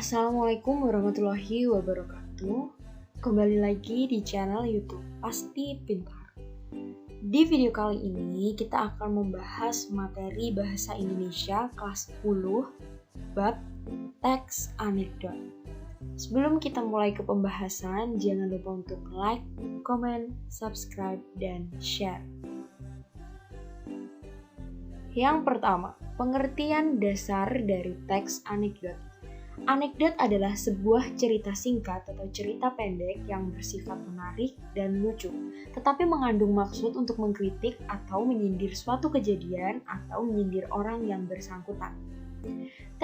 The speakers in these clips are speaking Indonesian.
Assalamualaikum warahmatullahi wabarakatuh. Kembali lagi di channel YouTube Pasti Pintar. Di video kali ini kita akan membahas materi bahasa Indonesia kelas 10 bab teks anekdot. Sebelum kita mulai ke pembahasan, jangan lupa untuk like, comment, subscribe, dan share. Yang pertama, pengertian dasar dari teks anekdot. Anekdot adalah sebuah cerita singkat atau cerita pendek yang bersifat menarik dan lucu, tetapi mengandung maksud untuk mengkritik atau menyindir suatu kejadian atau menyindir orang yang bersangkutan.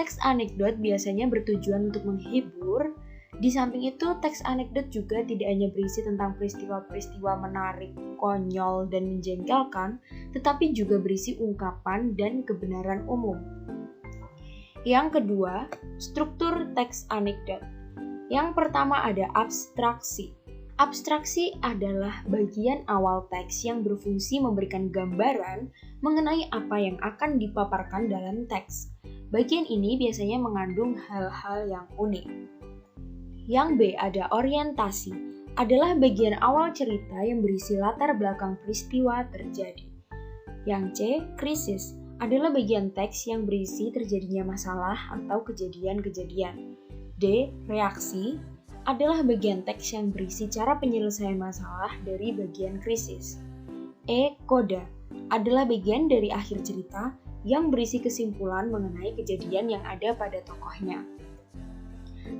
Teks anekdot biasanya bertujuan untuk menghibur. Di samping itu, teks anekdot juga tidak hanya berisi tentang peristiwa-peristiwa menarik, konyol, dan menjengkelkan, tetapi juga berisi ungkapan dan kebenaran umum. Yang kedua, struktur teks anekdot. Yang pertama ada abstraksi. Abstraksi adalah bagian awal teks yang berfungsi memberikan gambaran mengenai apa yang akan dipaparkan dalam teks. Bagian ini biasanya mengandung hal-hal yang unik. Yang B ada orientasi. Adalah bagian awal cerita yang berisi latar belakang peristiwa terjadi. Yang C, krisis. Adalah bagian teks yang berisi terjadinya masalah atau kejadian-kejadian. D. Reaksi adalah bagian teks yang berisi cara penyelesaian masalah dari bagian krisis. E. Koda adalah bagian dari akhir cerita yang berisi kesimpulan mengenai kejadian yang ada pada tokohnya.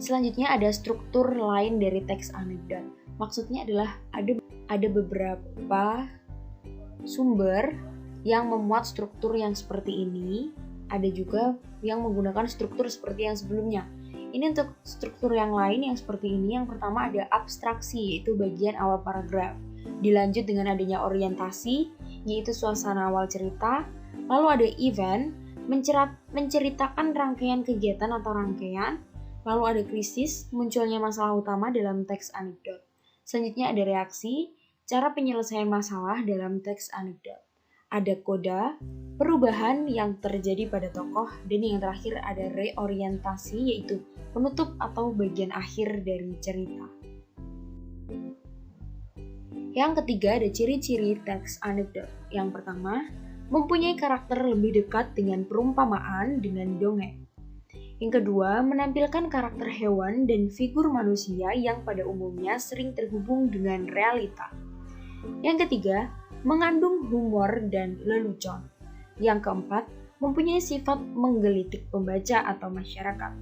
Selanjutnya ada struktur lain dari teks anekdot. Maksudnya adalah ada beberapa sumber yang memuat struktur yang seperti ini, ada juga yang menggunakan struktur seperti yang sebelumnya. Ini untuk struktur yang lain yang seperti ini, yang pertama ada abstraksi, yaitu bagian awal paragraf. Dilanjut dengan adanya orientasi, yaitu suasana awal cerita. Lalu ada event, menceritakan rangkaian kegiatan atau rangkaian. Lalu ada krisis, munculnya masalah utama dalam teks anekdot. Selanjutnya ada reaksi, cara penyelesaian masalah dalam teks anekdot. Ada koda, perubahan yang terjadi pada tokoh, dan yang terakhir ada reorientasi, yaitu penutup atau bagian akhir dari cerita. Yang ketiga ada ciri-ciri teks anekdot. Yang pertama, mempunyai karakter lebih dekat dengan perumpamaan dengan dongeng. Yang kedua, menampilkan karakter hewan dan figur manusia yang pada umumnya sering terhubung dengan realita. Yang ketiga, mengandung humor dan lelucon. Yang keempat, mempunyai sifat menggelitik pembaca atau masyarakat.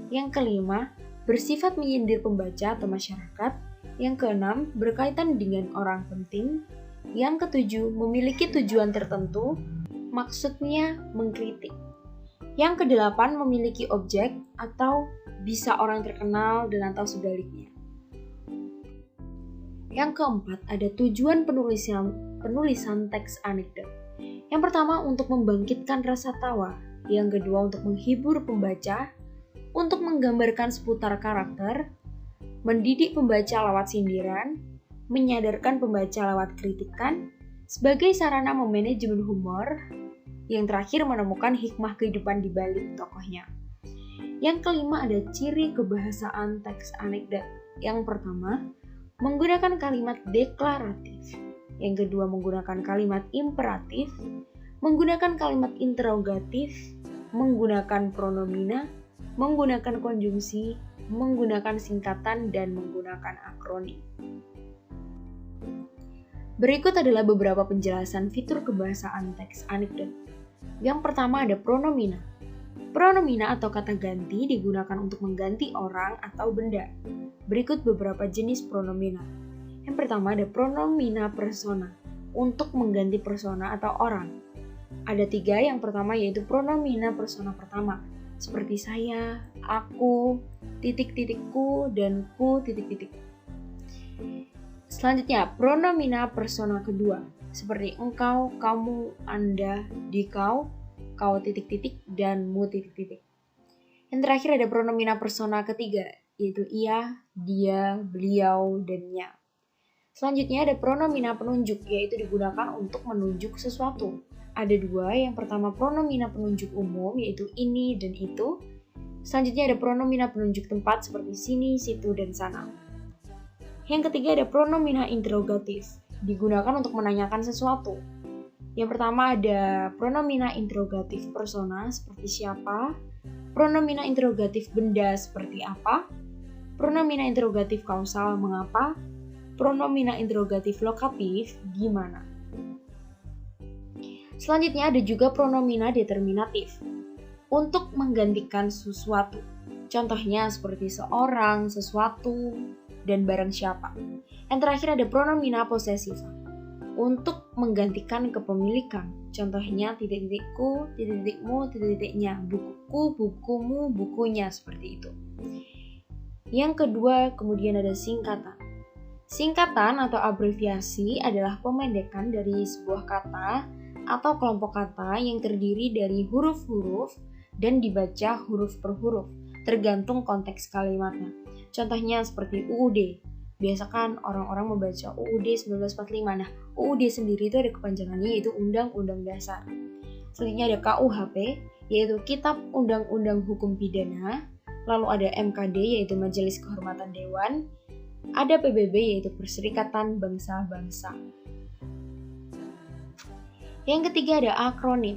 Yang kelima, bersifat menyindir pembaca atau masyarakat. Yang keenam, berkaitan dengan orang penting. Yang ketujuh, memiliki tujuan tertentu, maksudnya mengkritik. Yang kedelapan, memiliki objek atau bisa orang terkenal dan atau sebaliknya. Yang keempat, ada tujuan penulisan teks anekdot. Yang pertama, untuk membangkitkan rasa tawa. Yang kedua, untuk menghibur pembaca, untuk menggambarkan seputar karakter, mendidik pembaca lewat sindiran, menyadarkan pembaca lewat kritikan, sebagai sarana memanajemen humor, yang terakhir menemukan hikmah kehidupan di balik tokohnya. Yang kelima ada ciri kebahasaan teks anekdot. Yang pertama, menggunakan kalimat deklaratif. Yang kedua, menggunakan kalimat imperatif, menggunakan kalimat interrogatif, menggunakan pronomina, menggunakan konjungsi, menggunakan singkatan, dan menggunakan akronim. Berikut adalah beberapa penjelasan fitur kebahasaan teks anekdot. Yang pertama ada pronomina. Pronomina atau kata ganti digunakan untuk mengganti orang atau benda. Berikut beberapa jenis pronomina. Yang pertama ada pronomina persona, untuk mengganti persona atau orang. Ada 3, yang pertama yaitu pronomina persona pertama, seperti saya, aku, titik-titikku, dan ku, titik-titik. Selanjutnya, pronomina persona kedua, seperti engkau, kamu, anda, dikau, kau titik-titik, dan mu titik-titik. Yang terakhir ada pronomina persona ketiga, yaitu ia, dia, beliau, dan nya. Selanjutnya ada pronomina penunjuk, yaitu digunakan untuk menunjuk sesuatu. Ada 2, yang pertama pronomina penunjuk umum, yaitu ini dan itu. Selanjutnya ada pronomina penunjuk tempat seperti sini, situ, dan sana. Yang ketiga ada pronomina interrogatif, digunakan untuk menanyakan sesuatu. Yang pertama ada pronomina interrogatif persona seperti siapa, pronomina interrogatif benda seperti apa, pronomina interrogatif kausal mengapa, pronomina interrogatif lokatif gimana. Selanjutnya ada juga pronomina determinatif untuk menggantikan sesuatu. Contohnya seperti seorang, sesuatu, dan barang siapa. Yang terakhir ada pronomina posesif untuk menggantikan kepemilikan. Contohnya titik-titikku, titik-titikmu, titik-titiknya, bukuku, bukumu, bukunya, seperti itu. Yang kedua, kemudian ada singkatan. Singkatan atau abreviasi adalah pemendekan dari sebuah kata atau kelompok kata yang terdiri dari huruf-huruf dan dibaca huruf per huruf, tergantung konteks kalimatnya. Contohnya seperti UUD. Biasa kan orang-orang membaca UUD 1945. Nah, UUD sendiri itu ada kepanjangannya yaitu Undang-Undang Dasar. Selanjutnya ada KUHP, yaitu Kitab Undang-Undang Hukum Pidana. Lalu ada MKD, yaitu Majelis Kehormatan Dewan. Ada PBB, yaitu Perserikatan Bangsa-Bangsa. Yang ketiga ada akronim.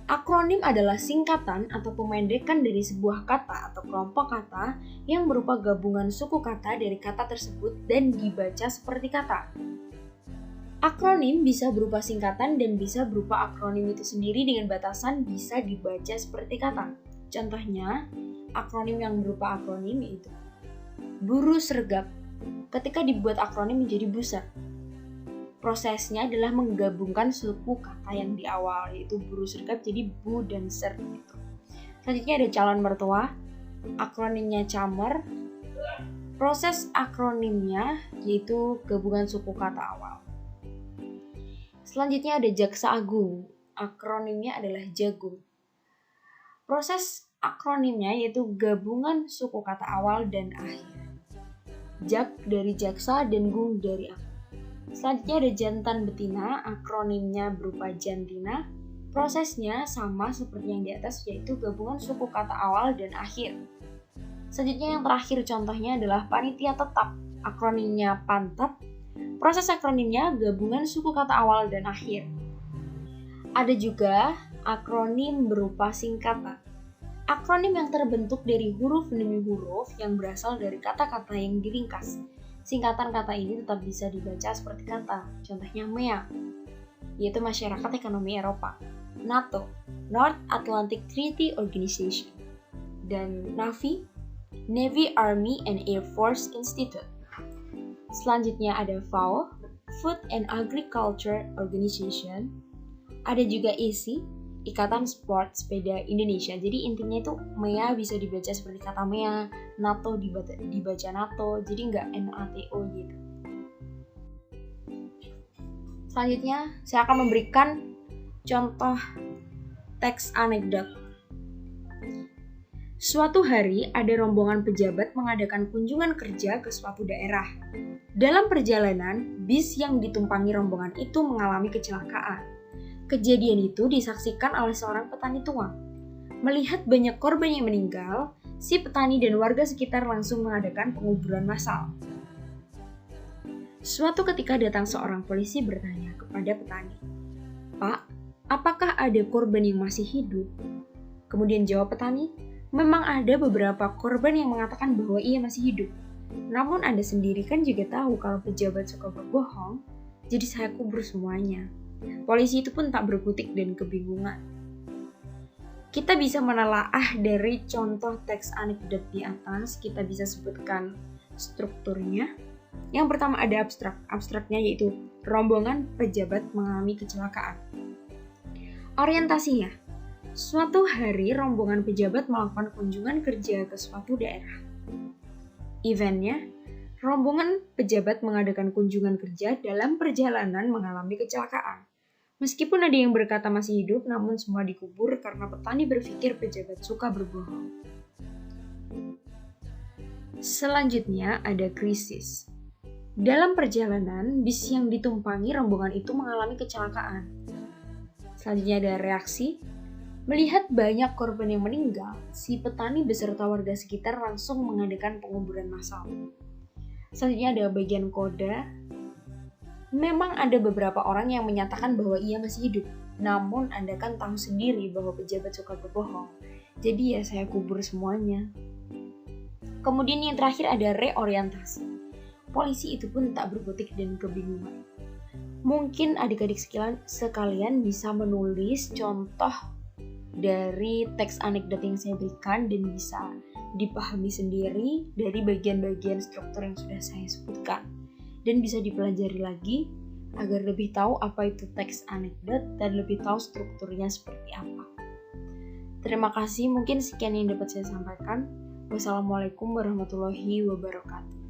Akronim adalah singkatan atau pemendekan dari sebuah kata atau kelompok kata yang berupa gabungan suku kata dari kata tersebut dan dibaca seperti kata. Akronim bisa berupa singkatan dan bisa berupa akronim itu sendiri dengan batasan bisa dibaca seperti kata. Contohnya, akronim yang berupa akronim yaitu Buru Sergap. Ketika dibuat akronim menjadi buser. Prosesnya adalah menggabungkan suku kata yang di awal, yaitu buru sergap jadi bu dan ser. Gitu. Selanjutnya ada calon mertua, akronimnya camer. Proses akronimnya yaitu gabungan suku kata awal. Selanjutnya ada jaksa agung, akronimnya adalah jagung. Proses akronimnya yaitu gabungan suku kata awal dan akhir. Jak dari jaksa dan gung dari agung. Selanjutnya ada jantan betina, akronimnya berupa jantina. Prosesnya sama seperti yang di atas, yaitu gabungan suku kata awal dan akhir. Selanjutnya yang terakhir contohnya adalah panitia tetap, akronimnya pantap. Proses akronimnya gabungan suku kata awal dan akhir. Ada juga akronim berupa singkatan. Akronim yang terbentuk dari huruf demi huruf yang berasal dari kata-kata yang diringkas. Singkatan kata ini tetap bisa dibaca seperti kata, contohnya MEA, yaitu Masyarakat Ekonomi Eropa, NATO, North Atlantic Treaty Organization, dan NAVI, Navy, Army, and Air Force Institute. Selanjutnya ada FAO, Food and Agriculture Organization, ada juga ISI, Ikatan Sport Sepeda Indonesia. Jadi intinya itu MEA bisa dibaca seperti kata MEA, NATO dibaca NATO, jadi nggak NATO gitu. Selanjutnya saya akan memberikan contoh teks anekdot. Suatu hari ada rombongan pejabat mengadakan kunjungan kerja ke suatu daerah. Dalam perjalanan, bis yang ditumpangi rombongan itu mengalami kecelakaan. Kejadian itu disaksikan oleh seorang petani tua. Melihat banyak korban yang meninggal, si petani dan warga sekitar langsung mengadakan penguburan massal. Suatu ketika datang seorang polisi bertanya kepada petani, "Pak, apakah ada korban yang masih hidup?" Kemudian jawab petani, "Memang ada beberapa korban yang mengatakan bahwa ia masih hidup. Namun Anda sendiri kan juga tahu kalau pejabat suka berbohong, jadi saya kubur semuanya." Polisi itu pun tak berkutik dan kebingungan. Kita bisa menelaah dari contoh teks anekdot di atas, kita bisa sebutkan strukturnya. Yang pertama ada abstrak. Abstraknya yaitu rombongan pejabat mengalami kecelakaan. Orientasinya, suatu hari rombongan pejabat melakukan kunjungan kerja ke suatu daerah. Eventnya, rombongan pejabat mengadakan kunjungan kerja dalam perjalanan mengalami kecelakaan. Meskipun ada yang berkata masih hidup, namun semua dikubur karena petani berpikir pejabat suka berbohong. Selanjutnya ada krisis. Dalam perjalanan, bis yang ditumpangi rombongan itu mengalami kecelakaan. Selanjutnya ada reaksi. Melihat banyak korban yang meninggal, si petani beserta warga sekitar langsung mengadakan penguburan massal. Selanjutnya ada bagian koda. Memang ada beberapa orang yang menyatakan bahwa ia masih hidup. Namun Anda kan tahu sendiri bahwa pejabat suka berbohong. Jadi ya saya kubur semuanya. Kemudian yang terakhir ada reorientasi. Polisi itu pun tak berkutik dan kebingungan. Mungkin adik-adik sekalian bisa menulis contoh dari teks anekdot yang saya berikan dan bisa dipahami sendiri dari bagian-bagian struktur yang sudah saya sebutkan. Dan bisa dipelajari lagi agar lebih tahu apa itu teks anekdot dan lebih tahu strukturnya seperti apa. Terima kasih, mungkin sekian yang dapat saya sampaikan. Wassalamualaikum warahmatullahi wabarakatuh.